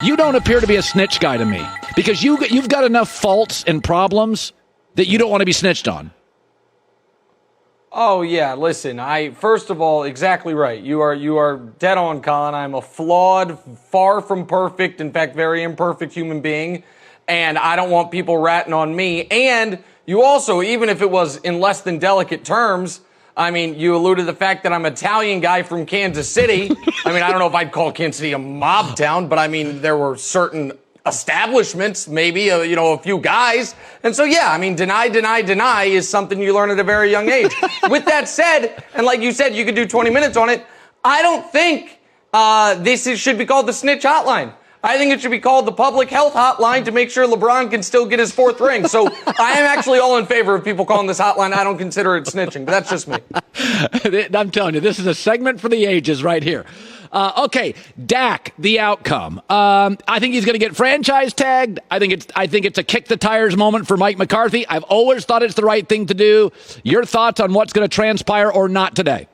You don't appear to be a snitch guy to me because you've got enough faults and problems that you don't want to be snitched on. Oh, yeah, listen, first of all, exactly right. You are dead on, Colin. I'm a flawed, far from perfect, in fact, very imperfect human being, and I don't want people ratting on me. And you also, even if it was in less than delicate terms, I mean, you alluded to the fact that I'm an Italian guy from Kansas City. I mean, I don't know if I'd call Kansas City a mob town, but I mean, there were certain establishments, maybe, a few guys. And so, yeah, I mean, deny is something you learn at a very young age. With that said, and like you said, you could do 20 minutes on it. I don't think should be called the snitch hotline. I think it should be called the public health hotline to make sure LeBron can still get his 4th ring. So I am actually all in favor of people calling this hotline. I don't consider it snitching, but that's just me. I'm telling you, this is a segment for the ages right here. Okay, Dak, the outcome. I think he's going to get franchise tagged. I think it's a kick the tires moment for Mike McCarthy. I've always thought it's the right thing to do. Your thoughts on what's going to transpire or not today?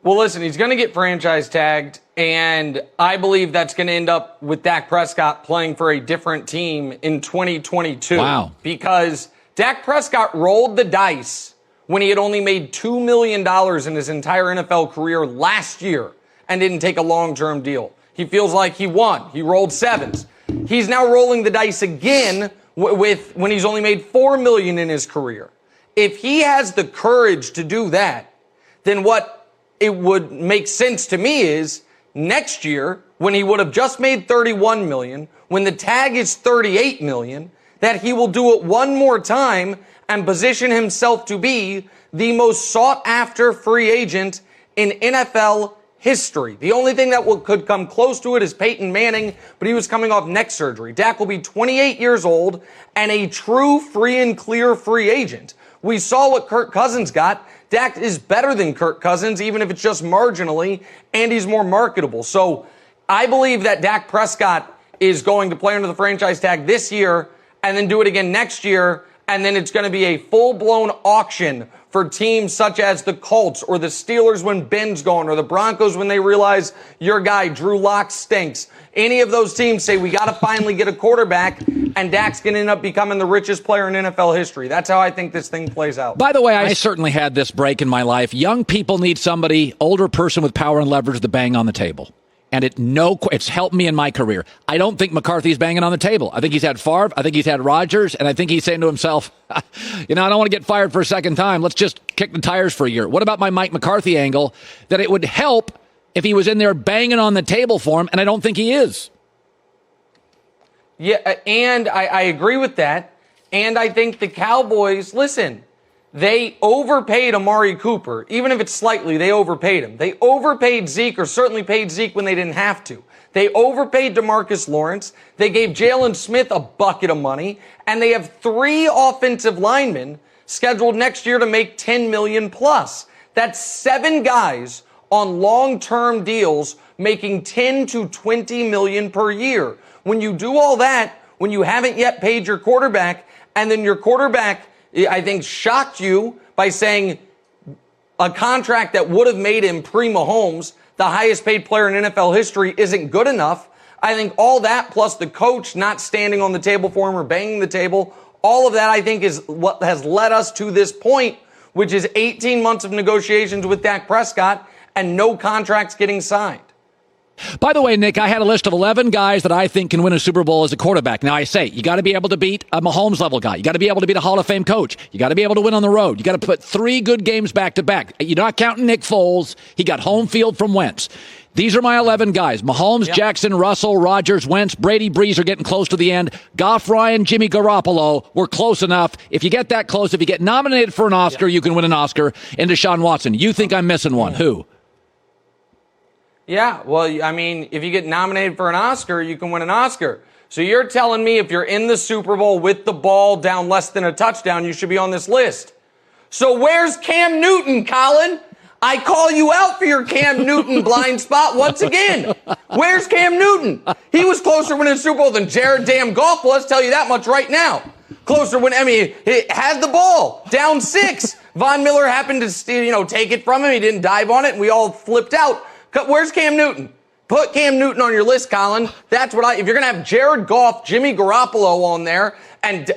Well, listen, he's going to get franchise tagged, and I believe that's going to end up with Dak Prescott playing for a different team in 2022. Wow. Because Dak Prescott rolled the dice when he had only made $2 million in his entire NFL career last year and didn't take a long-term deal. He feels like he won. He rolled sevens. He's now rolling the dice again with when he's only made $4 million in his career. If he has the courage to do that, then what it would make sense to me is next year, when he would have just made $31 million, when the tag is $38 million, that he will do it one more time and position himself to be the most sought-after free agent in NFL history. The only thing that could come close to it is Peyton Manning, but he was coming off neck surgery. Dak will be 28 years old and a true free and clear free agent. We saw what Kirk Cousins got. Dak is better than Kirk Cousins, even if it's just marginally, and he's more marketable. So I believe that Dak Prescott is going to play under the franchise tag this year and then do it again next year, and then it's going to be a full-blown auction for teams such as the Colts or the Steelers when Ben's gone or the Broncos when they realize your guy, Drew Lock, stinks. Any of those teams say we got to finally get a quarterback, and Dak's going to end up becoming the richest player in NFL history. That's how I think this thing plays out. By the way, I certainly had this break in my life. Young people need somebody, older person with power and leverage to bang on the table. And it's helped me in my career. I don't think McCarthy's banging on the table. I think he's had Favre. I think he's had Rodgers. And I think he's saying to himself, I don't want to get fired for a second time. Let's just kick the tires for a year. What about my Mike McCarthy angle? That it would help if he was in there banging on the table for him. And I don't think he is. Yeah, and I agree with that. And I think the Cowboys, listen, they overpaid Amari Cooper. Even if it's slightly, they overpaid him. They overpaid Zeke, or certainly paid Zeke when they didn't have to. They overpaid DeMarcus Lawrence. They gave Jalen Smith a bucket of money. And they have 3 offensive linemen scheduled next year to make $10 million plus. That's 7 guys on long-term deals making $10 to $20 million per year. When you do all that, when you haven't yet paid your quarterback, and then your quarterback, I think, shocked you by saying a contract that would have made him pre-Mahomes the highest paid player in NFL history isn't good enough. I think all that plus the coach not standing on the table for him or banging the table, all of that I think is what has led us to this point, which is 18 months of negotiations with Dak Prescott and no contracts getting signed. By the way, Nick, I had a list of 11 guys that I think can win a Super Bowl as a quarterback. Now, I say, you got to be able to beat a Mahomes-level guy. You got to be able to beat a Hall of Fame coach. You got to be able to win on the road. You got to put 3 good games back-to-back. You're not counting Nick Foles. He got home field from Wentz. These are my 11 guys. Mahomes, yep. Jackson, Russell, Rodgers, Wentz, Brady, Breeze are getting close to the end. Goff, Ryan, Jimmy Garoppolo, we're close enough. If you get that close, if you get nominated for an Oscar, you can win an Oscar. And Deshaun Watson, you think I'm missing one. Who? Yeah, well, I mean, if you get nominated for an Oscar, you can win an Oscar. So you're telling me if you're in the Super Bowl with the ball down less than a touchdown, you should be on this list. So where's Cam Newton, Colin? I call you out for your Cam Newton blind spot once again. Where's Cam Newton? He was closer to winning the Super Bowl than Jared damn Goff was, tell you that much right now. Closer when, he had the ball, down 6. Von Miller happened to, take it from him. He didn't dive on it, and we all flipped out. Where's Cam Newton? Put Cam Newton on your list, Colin. That's what if you're going to have Jared Goff, Jimmy Garoppolo on there, and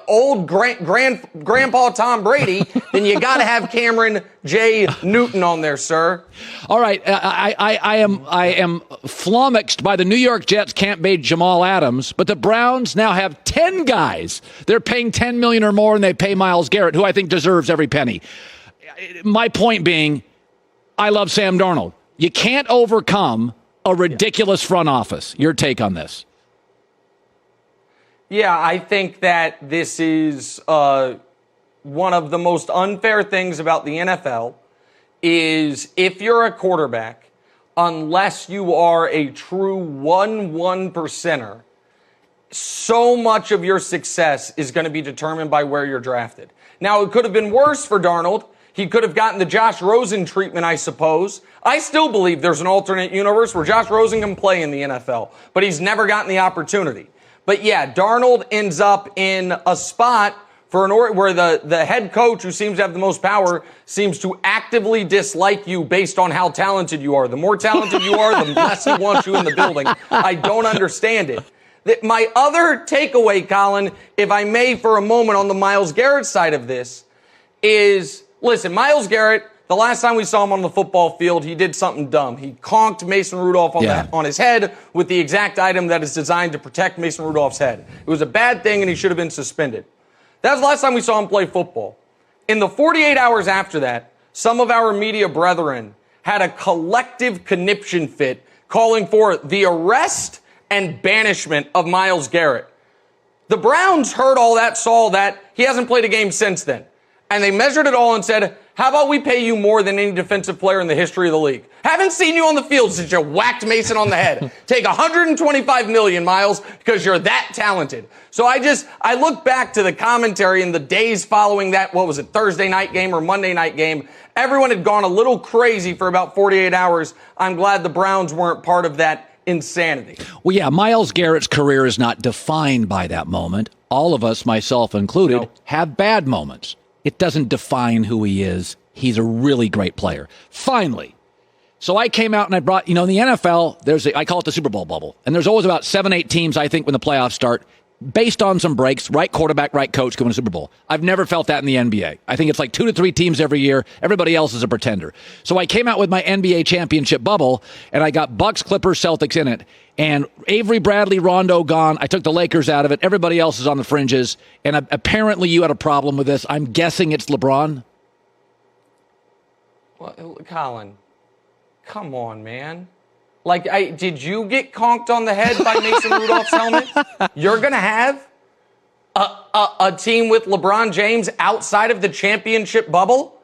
old Grandpa Tom Brady, then you got to have Cameron J. Newton on there, sir. All right, I am flummoxed by the New York Jets can't pay Jamal Adams, but the Browns now have 10 guys. They're paying $10 million or more, and they pay Myles Garrett, who I think deserves every penny. My point being, I love Sam Darnold. You can't overcome a ridiculous front office. Your take on this? Yeah, I think that this is one of the most unfair things about the NFL is if you're a quarterback, unless you are a true 1%er, so much of your success is going to be determined by where you're drafted. Now, it could have been worse for Darnold. He could have gotten the Josh Rosen treatment, I suppose. I still believe there's an alternate universe where Josh Rosen can play in the NFL, but he's never gotten the opportunity. But yeah, Darnold ends up in a spot where the head coach, who seems to have the most power, seems to actively dislike you based on how talented you are. The more talented you are, the less he wants you in the building. I don't understand it. My other takeaway, Colin, if I may for a moment on the Myles Garrett side of this, is, listen, Myles Garrett, the last time we saw him on the football field, he did something dumb. He conked Mason Rudolph on his head with the exact item that is designed to protect Mason Rudolph's head. It was a bad thing, and he should have been suspended. That was the last time we saw him play football. In the 48 hours after that, some of our media brethren had a collective conniption fit calling for the arrest and banishment of Myles Garrett. The Browns heard all that, saw that. He hasn't played a game since then. And they measured it all and said, how about we pay you more than any defensive player in the history of the league? Haven't seen you on the field since you whacked Mason on the head. Take $125 million, Myles, because you're that talented. So I look back to the commentary in the days following that, what was it, Thursday night game or Monday night game. Everyone had gone a little crazy for about 48 hours. I'm glad the Browns weren't part of that insanity. Well, yeah, Myles Garrett's career is not defined by that moment. All of us, myself included, have bad moments. It doesn't define who he is. He's a really great player. Finally. So I came out and I brought, in the NFL, I call it the Super Bowl bubble. And there's always about 7-8 teams, I think, when the playoffs start, based on some breaks, right quarterback, right coach, going to Super Bowl. I've never felt that in the NBA. I think it's like 2 to 3 teams every year. Everybody else is a pretender. So I came out with my NBA championship bubble, and I got Bucks, Clippers, Celtics in it. And Avery Bradley, Rondo gone. I took the Lakers out of it. Everybody else is on the fringes. And apparently you had a problem with this. I'm guessing it's LeBron. Well, Colin, come on, man. Did you get conked on the head by Mason Rudolph's helmet? You're going to have a team with LeBron James outside of the championship bubble?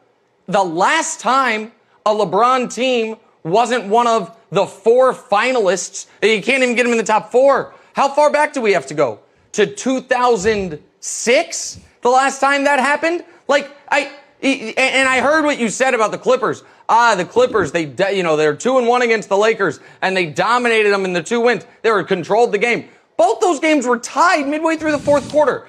The last time a LeBron team wasn't one of the 4 finalists, you can't even get him in the top 4. How far back do we have to go? To 2006? The last time that happened? I heard what you said about the Clippers. The Clippers, they're 2-1 against the Lakers, and they dominated them in the 2 wins. They controlled the game. Both those games were tied midway through the fourth quarter.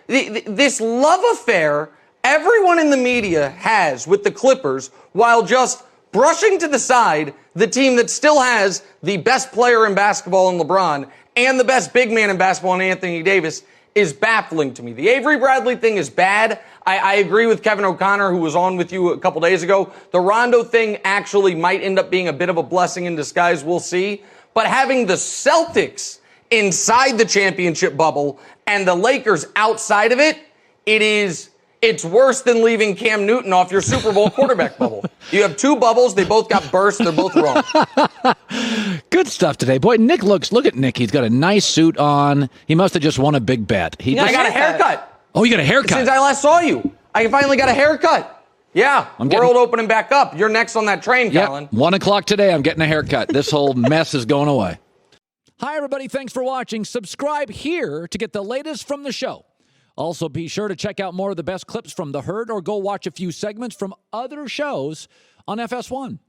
This love affair everyone in the media has with the Clippers, while just brushing to the side the team that still has the best player in basketball in LeBron and the best big man in basketball in Anthony Davis, is baffling to me. The Avery Bradley thing is bad. I agree with Kevin O'Connor, who was on with you a couple days ago. The Rondo thing actually might end up being a bit of a blessing in disguise. We'll see. But having the Celtics inside the championship bubble and the Lakers outside of it, it's worse than leaving Cam Newton off your Super Bowl quarterback bubble. You have 2 bubbles. They both got burst. They're both wrong. Good stuff today. Boy, look at Nick. He's got a nice suit on. He must have just won a big bet. I got a haircut. Oh, you got a haircut? Since I last saw you. I finally got a haircut. Yeah, world opening back up. You're next on that train, Colin. 1 o'clock today, I'm getting a haircut. This whole mess is going away. Hi, everybody. Thanks for watching. Subscribe here to get the latest from the show. Also, be sure to check out more of the best clips from The Herd or go watch a few segments from other shows on FS1.